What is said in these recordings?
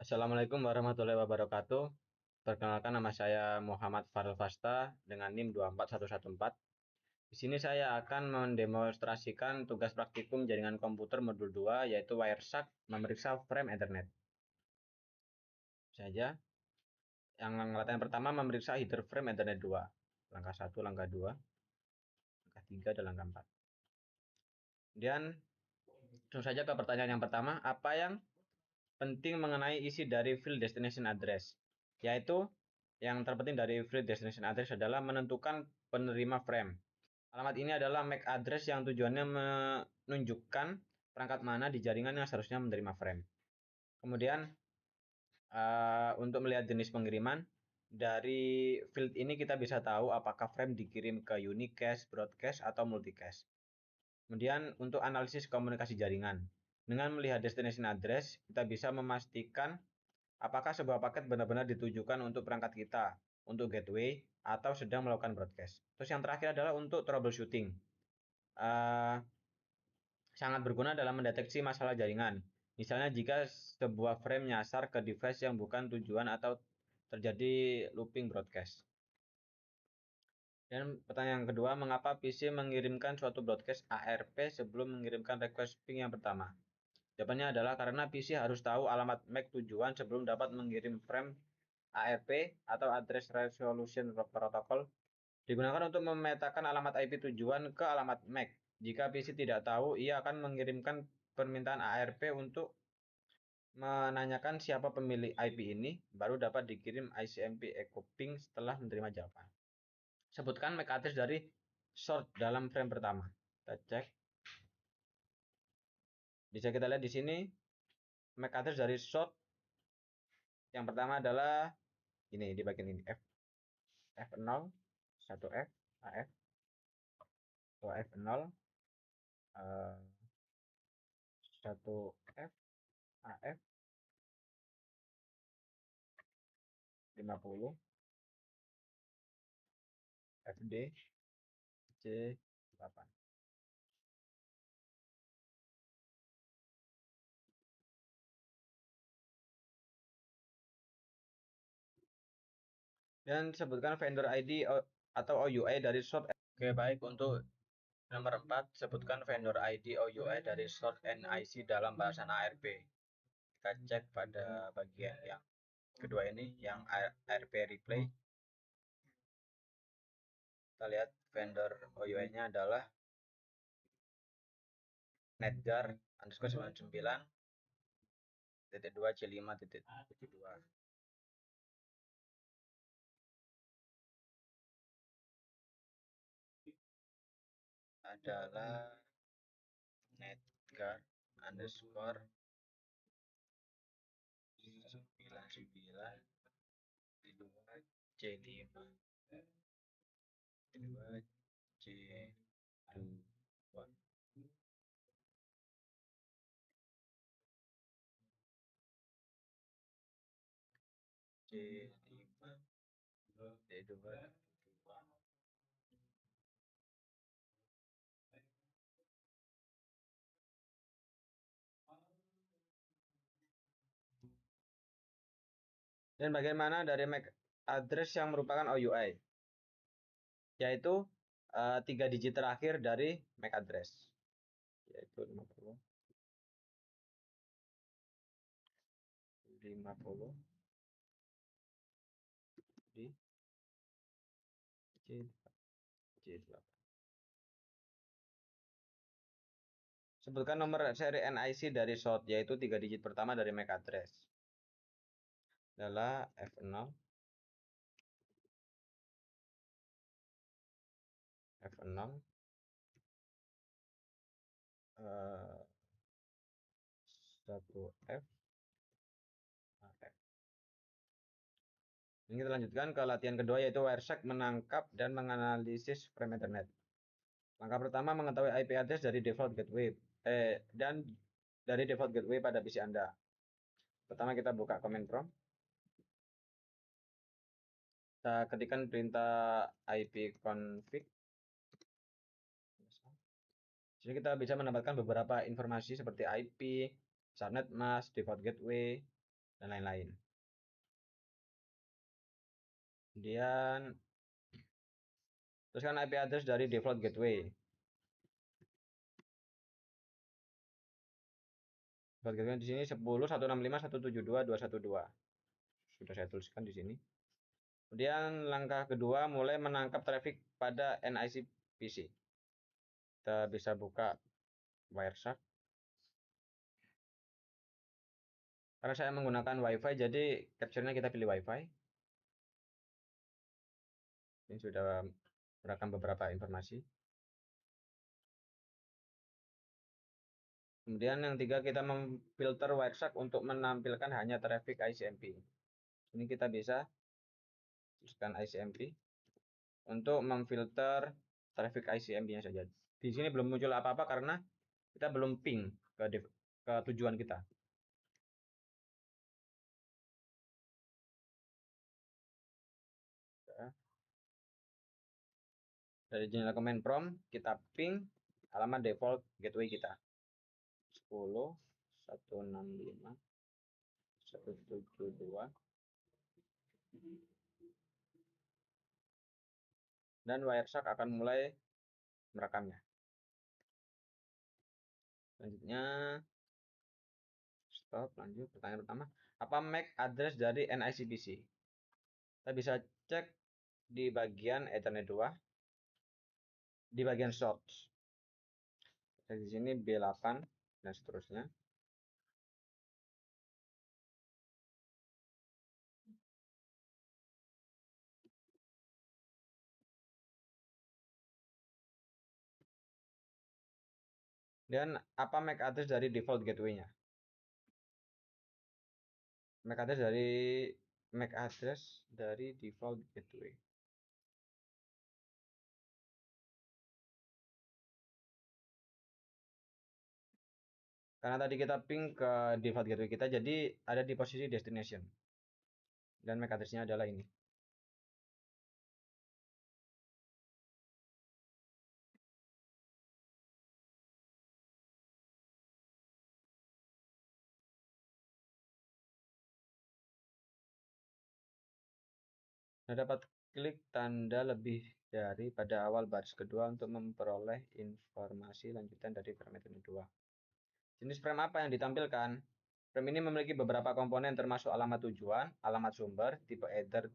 Assalamualaikum warahmatullahi wabarakatuh. Perkenalkan nama saya Muhammad Farel Fasta dengan NIM 24114. Di sini saya akan mendemonstrasikan tugas praktikum jaringan komputer modul 2 yaitu Wireshark memeriksa frame Ethernet. Saja. Yang latihan pertama memeriksa header frame Ethernet 2. Langkah 1, langkah 2, langkah 3, dan langkah 4. Kemudian langsung saja ke pertanyaan yang pertama, apa yang penting mengenai isi dari field destination address? Yaitu yang terpenting dari field destination address adalah menentukan penerima frame. Alamat ini adalah MAC address yang tujuannya menunjukkan perangkat mana di jaringan yang seharusnya menerima frame. Kemudian untuk melihat jenis pengiriman, dari field ini kita bisa tahu apakah frame dikirim ke unicast, broadcast, atau multicast. Kemudian untuk analisis komunikasi jaringan, dengan melihat destination address, kita bisa memastikan apakah sebuah paket benar-benar ditujukan untuk perangkat kita, untuk gateway, atau sedang melakukan broadcast. Terus yang terakhir adalah untuk troubleshooting. Sangat berguna dalam mendeteksi masalah jaringan. Misalnya jika sebuah frame nyasar ke device yang bukan tujuan atau terjadi looping broadcast. Dan pertanyaan kedua, mengapa PC mengirimkan suatu broadcast ARP sebelum mengirimkan request ping yang pertama? Jawabannya adalah karena PC harus tahu alamat MAC tujuan sebelum dapat mengirim frame ARP atau Address Resolution Protocol. Digunakan untuk memetakan alamat IP tujuan ke alamat MAC. Jika PC tidak tahu, ia akan mengirimkan permintaan ARP untuk menanyakan siapa pemilik IP ini, baru dapat dikirim ICMP echo ping setelah menerima jawaban. Sebutkan MAC address dari short dalam frame pertama. Kita cek. Bisa kita lihat di sini MAC address dari short yang pertama adalah ini di bagian ini F0 1F AF 2F0 1F AF 50 FD C8. Dan sebutkan vendor ID atau OUI dari short. Oke, baik. Untuk nomor 4, sebutkan vendor ID OUI dari short NIC dalam bahasan ARP. Kita cek pada bagian yang kedua ini, yang ARP replay. Kita lihat vendor OUI-nya adalah netgar underscore 99.2C5.2. Adalah netgar underscore 99.2C5 2C2 C5 D2. Dan bagaimana dari MAC address yang merupakan OUI? Yaitu 3 digit terakhir dari MAC address. Yaitu 50 di C8. Sebutkan nomor seri NIC dari short, yaitu 3 digit pertama dari MAC address. Adalah F0 F0 1F AF. Ini kita lanjutkan ke latihan kedua, yaitu Wireshark menangkap dan menganalisis frame Ethernet. Langkah pertama, mengetahui IP address dari default gateway dan dari default gateway pada PC Anda. Pertama kita buka command prompt. Kita ketikkan perintah ipconfig. Jadi kita bisa mendapatkan beberapa informasi seperti IP, subnet mask, default gateway, dan lain-lain. Kemudian teruskan IP address dari default gateway. Default gateway di sini 10.165.172.212. Sudah saya tuliskan di sini. Kemudian langkah kedua mulai menangkap traffic pada NIC PC. Kita bisa buka Wireshark. Karena saya menggunakan WiFi, jadi capture-nya kita pilih WiFi. Ini sudah merekam beberapa informasi. Kemudian yang tiga, kita memfilter Wireshark untuk menampilkan hanya traffic ICMP. Ini kita bisa tuliskan ICMP untuk memfilter traffic ICMP-nya saja. Di sini belum muncul apa-apa karena kita belum ping ke tujuan kita. Dari jendela command prompt kita ping alamat default gateway kita 10.165.172 dan Wireshark akan mulai merekamnya. Selanjutnya stop, lanjut. Pertanyaan pertama, apa MAC address dari NICPC? Kita bisa cek di bagian Ethernet 2, di bagian source. Di sini B8 dan seterusnya. Dan apa MAC address dari default gateway-nya? MAC address dari default gateway. Karena tadi kita ping ke default gateway kita, jadi ada di posisi destination. Dan MAC address-nya adalah ini. Nah, dapat klik tanda lebih dari pada awal baris kedua untuk memperoleh informasi lanjutan dari frame Ethernet 2. Jenis frame apa yang ditampilkan? Frame ini memiliki beberapa komponen termasuk alamat tujuan, alamat sumber, tipe header,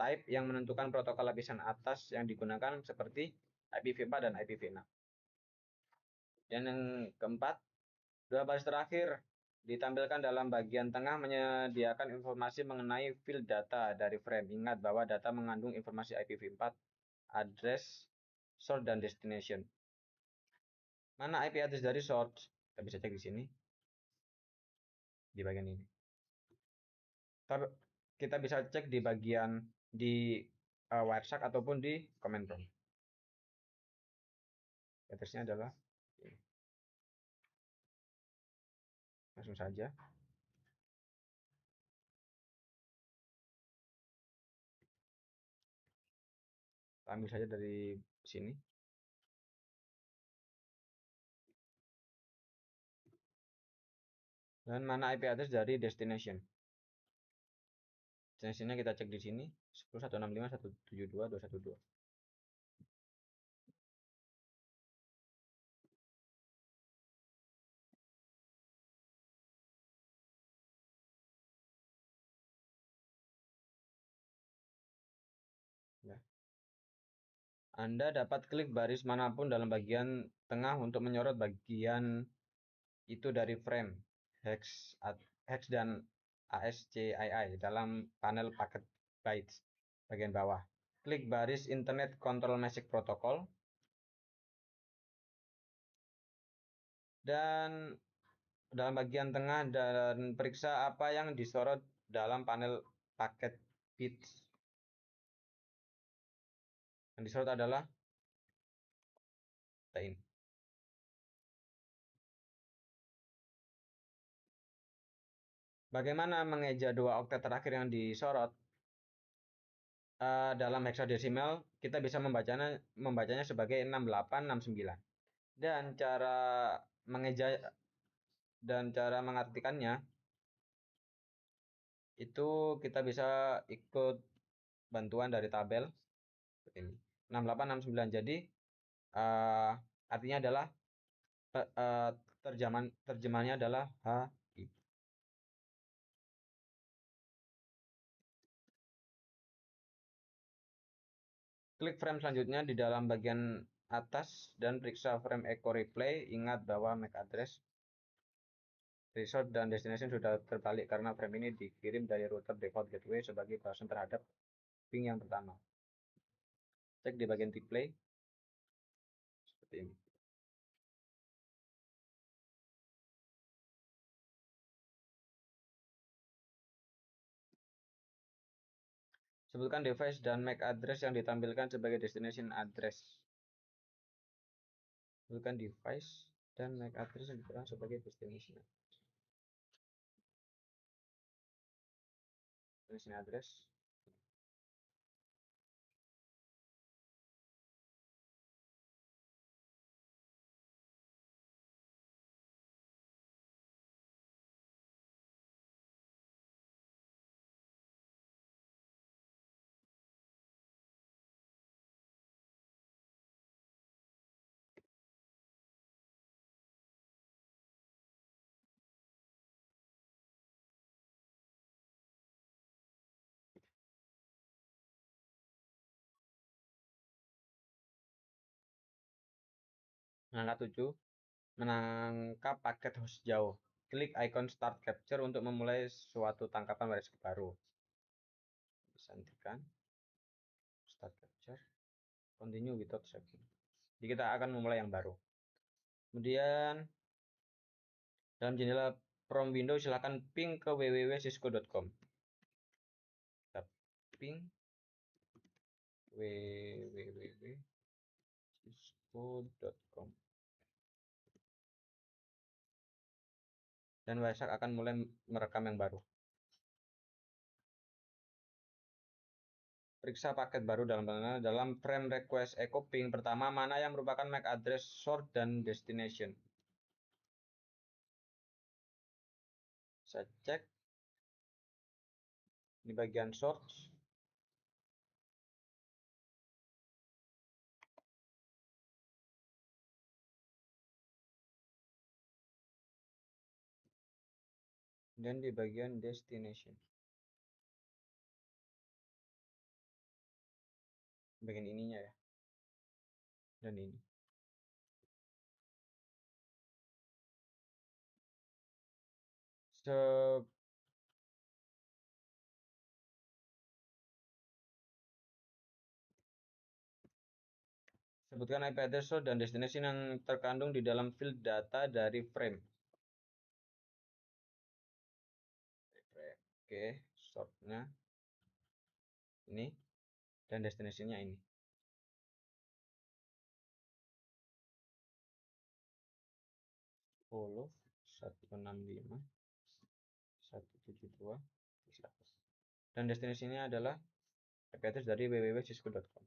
type yang menentukan protokol lapisan atas yang digunakan seperti IPv4 dan IPv6. Dan yang keempat, dua baris terakhir ditampilkan dalam bagian tengah menyediakan informasi mengenai field data dari frame. Ingat bahwa data mengandung informasi IPv4, address, source, dan destination. Mana IP address dari source? Kita bisa cek di sini, di bagian ini. Kita bisa cek di bagian di Wireshark ataupun di command prompt. Address-nya adalah ini. Langsung saja. Ambil saja dari sini. Dan mana IP address dari destination? Destination-nya kita cek di sini, 10.165.172.212. Ya. Anda dapat klik baris manapun dalam bagian tengah untuk menyorot bagian itu dari frame, hex dan ASCII dalam panel paket bytes bagian bawah. Klik baris Internet Control Message Protocol dan dalam bagian tengah dan periksa apa yang disorot dalam panel paket bits. Yang disorot adalah ini. Bagaimana mengeja dua oktet terakhir yang disorot? Dalam hexadesimal kita bisa membacanya sebagai 6869. Dan cara mengeja dan cara mengartikannya itu kita bisa ikut bantuan dari tabel seperti ini. 68, 69. Jadi artinya adalah terjemahannya adalah HI. Klik frame selanjutnya di dalam bagian atas dan periksa frame echo replay. Ingat bahwa MAC address, resort, dan destination sudah terbalik karena frame ini dikirim dari router default gateway sebagai balasan terhadap ping yang pertama. Cek di bagian replay seperti ini. Sebutkan device dan MAC address yang ditampilkan sebagai destination address. Sebutkan device dan MAC address yang ditampilkan sebagai destination address. Angka 7. Menangkap paket host jauh. Klik icon Start Capture untuk memulai suatu tangkapan baris baru. Bisa hentikan. Start Capture. Continue without saving. Jadi kita akan memulai yang baru. Kemudian dalam jendela from window silahkan ping ke www.cisco.com. Kita ping www.cisco.com. Dan Waisak akan mulai merekam yang baru. Periksa paket baru dalam frame request echo ping pertama mana yang merupakan MAC address source dan destination. Saya cek di bagian source. Dan di bagian destination. Bagian ininya ya. Dan ini. Sebutkan IP address source dan destination yang terkandung di dalam field data dari frame. Oke, source-nya ini dan destination-nya ini. 10 165 172 100. Dan destinasinya adalah IP address dari www.cisco.com.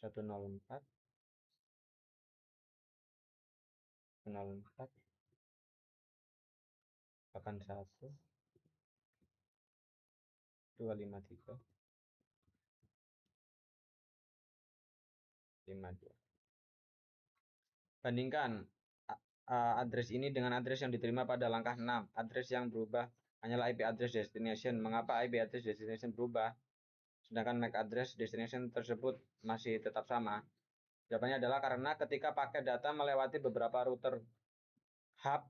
104 104 81 253 52. Bandingkan address ini dengan address yang diterima pada langkah 6. Address yang berubah hanyalah IP address destination. Mengapa IP address destination berubah, sedangkan MAC address destination tersebut masih tetap sama? Jawabannya adalah karena ketika paket data melewati beberapa router hub,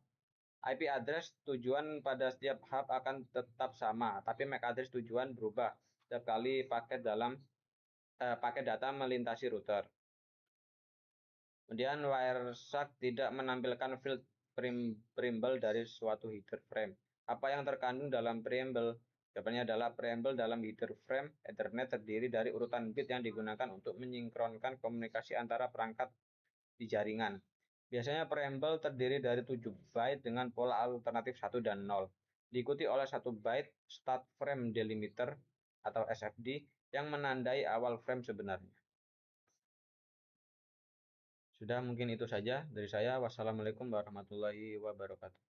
IP address tujuan pada setiap hub akan tetap sama, tapi MAC address tujuan berubah setiap kali paket data melintasi router. Kemudian Wireshark tidak menampilkan field preamble dari suatu header frame. Apa yang terkandung dalam preamble? Jawabannya adalah preamble dalam header frame Ethernet terdiri dari urutan bit yang digunakan untuk menyinkronkan komunikasi antara perangkat di jaringan. Biasanya preamble terdiri dari 7 byte dengan pola alternatif 1 dan 0, diikuti oleh 1 byte start frame delimiter atau SFD yang menandai awal frame sebenarnya. Sudah, mungkin itu saja dari saya. Wassalamualaikum warahmatullahi wabarakatuh.